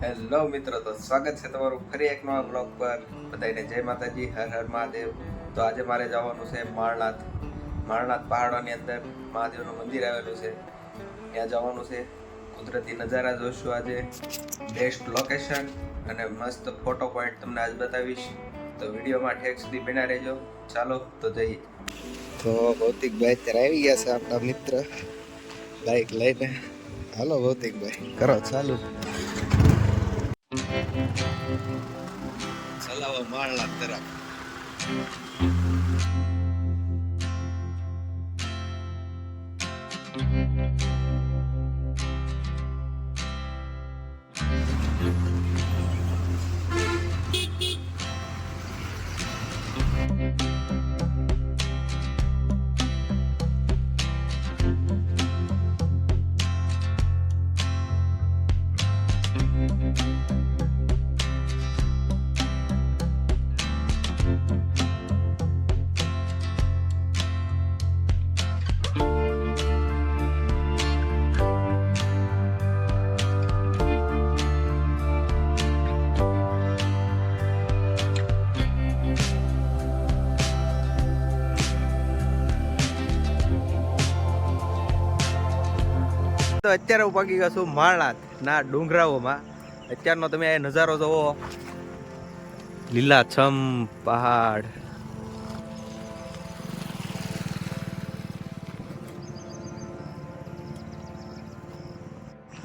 Hello મિત્રો, તો સ્વાગત છે તમારું ફરી એક નવા બ્લોગ પર. બધાને જય માતાજી, હર હર મહાદેવ. તો આજે મારે જવાનું છે માળનાથ પહાડોની અંદર મહાદેવનું મંદિર આવેલું છે, ત્યાં જવાનું છે. કુદરતી નજારા જોઈશું આજે, બેસ્ટ લોકેશન અને મસ્ત ફોટો પોઈન્ટ તમને આજ બતાવીશ. તો વિડીયોમાં ઠેક સુધી બન્યા રહેજો. ચાલો તો જઈએ. તો ભૌતિકભાઈ અત્યારે આવી ગયા છે, આપણા મિત્ર બાઈક લઈને. હાલો ભૌતિકભાઈ, કરો ચાલુ. ચલાવો માળનાથ તરફ. તો અત્યારે હું પગી ગયો છું માળનાથ ના ડુંગરાઓમાં. અત્યારનો તમે આ નજારો જોવો, લીલાછમ પહાડ.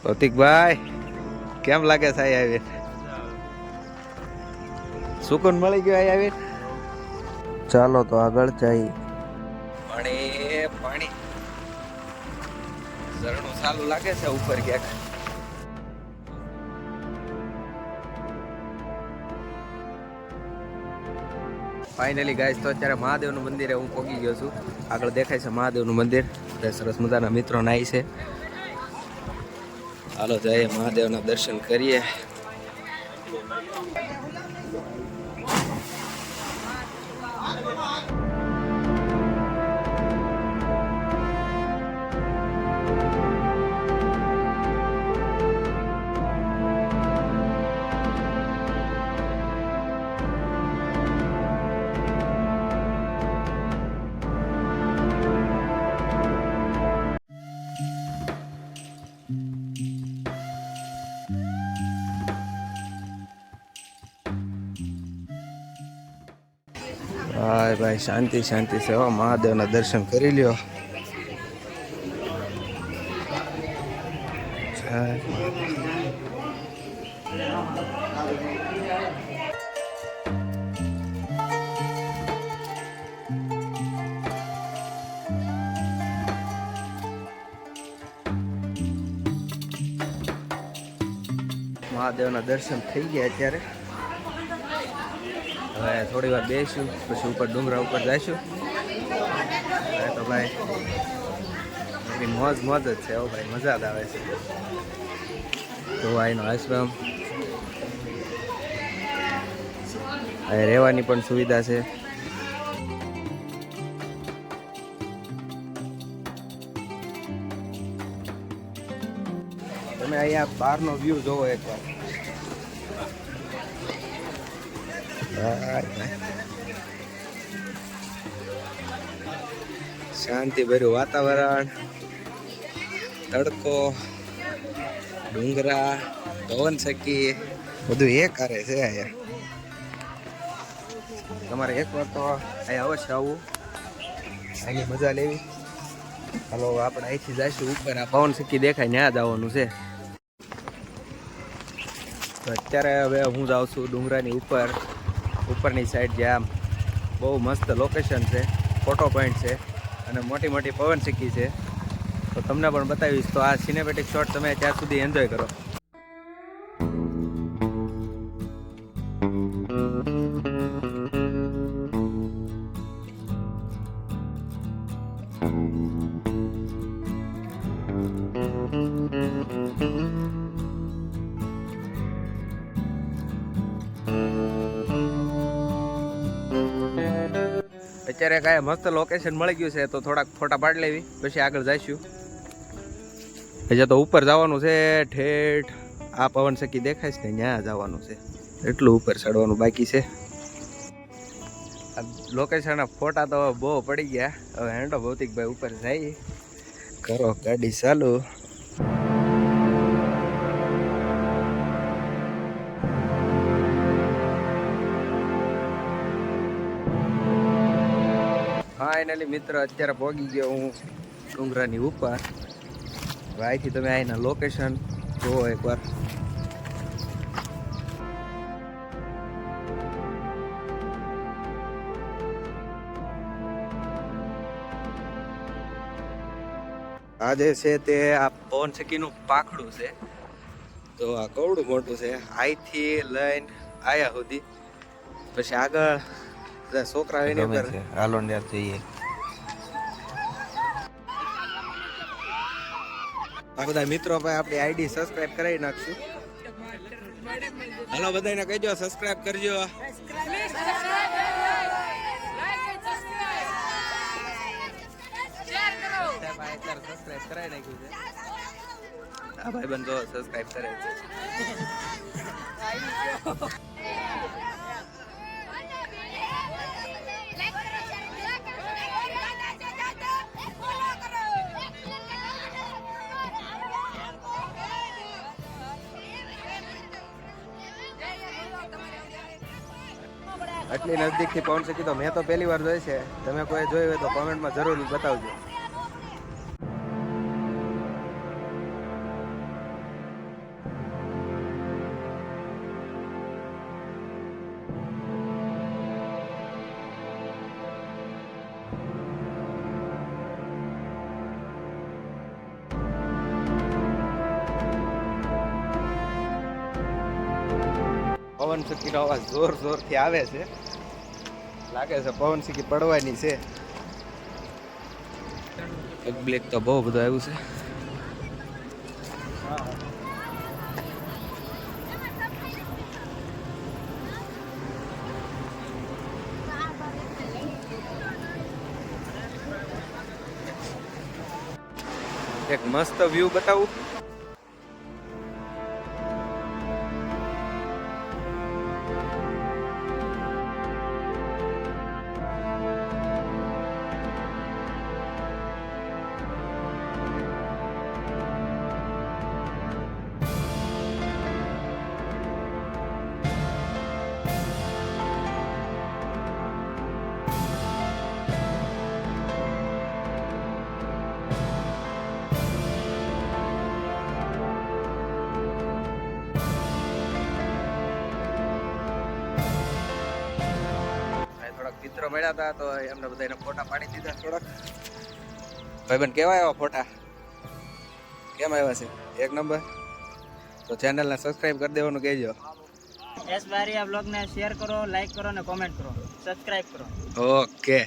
પ્રતિકભાઈ કેમ લાગે છે અહીં આવીને? સુકૂન મળી ગયો અહીં આવીને? ચાલો તો આગળ જઈએ. પાણી ઝરણું ચાલુ લાગે છે ઉપર ક્યાંક. ફાઇનલી ગાઈસ, તો અત્યારે મહાદેવનું મંદિરે હું પહોંચી ગયો છું. આગળ દેખાય છે મહાદેવનું મંદિર. સરસ મજાના મિત્રો નાઈ છે. હાલો જઈએ, મહાદેવના દર્શન કરીએ. ભાઈ ભાઈ, શાંતિ શાંતિ છે. હો, મહાદેવના દર્શન કરી લ્યો. મહાદેવના દર્શન થઈ ગયા અત્યારે. હવે થોડી વાર બેસીશું, પછી ઉપર ડુંગરા ઉપર જઈશું. તો ભાઈ મોજ મોજ જ છે. હો ભાઈ, મજા જ આવે છે. તો અહીંનો આશ્રમ, અહીં રહેવાની પણ સુવિધા છે. તમે અહીંયા બહારનો વ્યૂ જોવો એકવાર. શાંતિ ભર્યું વાતાવરણ, તડકો, ડુંગરા, પવન સખી, બધું એક હારે છે અહીંયા. તમારે એકવાર તો અહીંયા અવશ્ય આવવું, અહીંની મજા લેવી. હાલો આપણે અહીંથી જઈશું ઉપર. આ પવન સખી દેખાય ત્યાં જ આવવાનું છે. તો અત્યારે હવે હું જાઉં છું ડુંગરાની ઉપરની સાઈડ, જ્યાં બહુ મસ્ત લોકેશન છે, ફોટો પોઈન્ટ છે અને મોટી મોટી પવન સખી છે. તો તમને પણ બતાવીશ. તો આ સિનેમેટિક શોટ તમે ત્યાં સુધી એન્જોય કરો. અત્યારે કાંઈ મસ્ત લોકેશન મળી ગયું છે, તો થોડાક ફોટા પાડી લેવી, પછી આગળ જઈશું. હજી તો ઉપર જવાનું છે, ઠેઠ આ પવન સખી દેખાય છે ને ત્યાં જવાનું છે, એટલું ઉપર ચડવાનું બાકી છે. આ લોકેશનના ફોટા તો બહુ પડી ગયા. હવે હેન્ડો ભૌતિકભાઈ ઉપર જઈએ, કરો ગાડી ચાલુ. ફાઇનલી મિત્ર અત્યારે પહોંચી ગયો હું ડુંગરાની ઉપર. અહીંથી તમે અહીંના લોકેશન જુઓ એકવાર. આ જે છે તે આ પવન સખીનું પાખડું છે. તો આ કવડું મોટું છે, અહીંથી લઈને આયા સુધી. પછી આગળ છોકરા એની ઉપર હાલો ને જઈએ. આ બધા મિત્રો ભાઈ આપણી આઈડી સબસ્ક્રાઇબ કરાવી નાખશું. હાલો બધાને કહેજો સબસ્ક્રાઇબ કરજો. સબસ્ક્રાઇબ કરાવી નાખ્યું છે. આ ભાઈ બંધો સબસ્ક્રાઇબ કરે છે. આટલી નજદીકથી પવન સખી તો મેં તો પહેલી વાર જોઈ છે. તમે કોઈ જોઈ હોય તો કોમેન્ટમાં જરૂર બતાવજો. પવન સખીનો અવાજ જોર જોરથી આવે છે. લાગે છે પવન સખી પડવાની છે. પબ્લિક તો બહુ બધું આવ્યું છે. એક મસ્ત વ્યૂ બતાવું. મિત્રો મળ્યા હતા તો એમને બધાને ફોટા પાડી દીધા. થોડાક ભાઈબંધ કેવા આવ્યા ફોટા? કેમ આવ્યા છે? એક નંબર. તો ચેનલને સબસ્ક્રાઇબ કરી દેવાનું કહેજો. એસ બારીયા બ્લોગને શેર કરો, લાઈક કરો અને કોમેન્ટ કરો, સબસ્ક્રાઇબ કરો. ઓકે.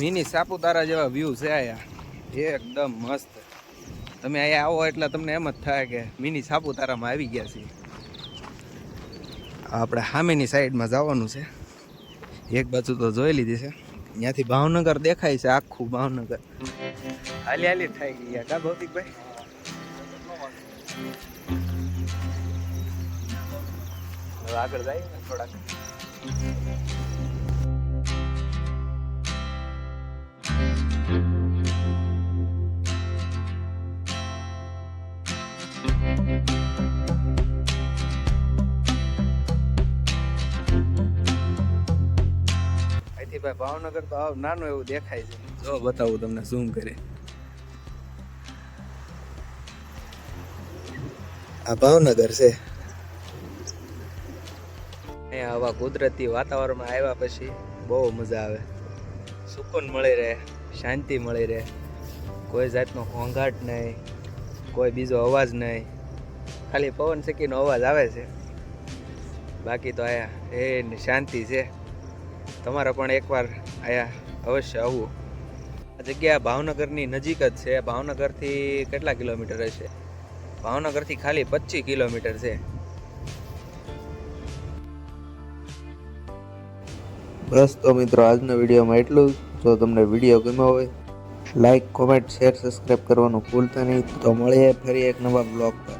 મિની સાપુતારા જેવા વ્યૂ છે આયા, એકદમ મસ્ત. તમે અહીંયા આવો એટલે તમને એમ જ થાય કે મિની સાપુતારામાં આવી ગયા છીએ. આપણે સામેની સાઈડમાં જવાનું છે. એક બાજુ તો જોઈ લીધી છે, ત્યાંથી ભાવનગર દેખાય છે, આખું ભાવનગર. હાલી હાલી થાય ગયા કા ભૌતિકભાઈ? હવે આગળ જાય ને થોડાક. ભાઈ ભાવનગર તો આવ નાનું એવું દેખાય છે. જો બતાવું તમને ઝૂમ કરી. આ ભાવનગર છે. આવા કુદરતી વાતાવરણમાં આવ્યા પછી બહુ મજા આવે. સુકૂન મળી રહે, શાંતિ મળી રહે. કોઈ જાતનો ઘોંઘાટ નહીં, કોઈ બીજો અવાજ નહીં, ખાલી પવન સખીનો અવાજ આવે છે. બાકી તો આયા શાંતિ છે. તમારે પણ એકવાર આયા અવશ્ય આવવું. આ જગ્યા ભાવનગરની નજીક જ છે. ભાવનગરથી કેટલા કિલોમીટર હશે? ભાવનગરથી ખાલી 25 કિલોમીટર છે. બસ તો મિત્રો આજના વિડીયોમાં એટલું જ. જો તમને વિડીયો ગમ્યો હોય લાઈક, કોમેન્ટ, શેર, સબસ્ક્રાઈબ કરવાનું ભૂલતા નહીં. તો મળીએ ફરી એક નવા બ્લોગ પર.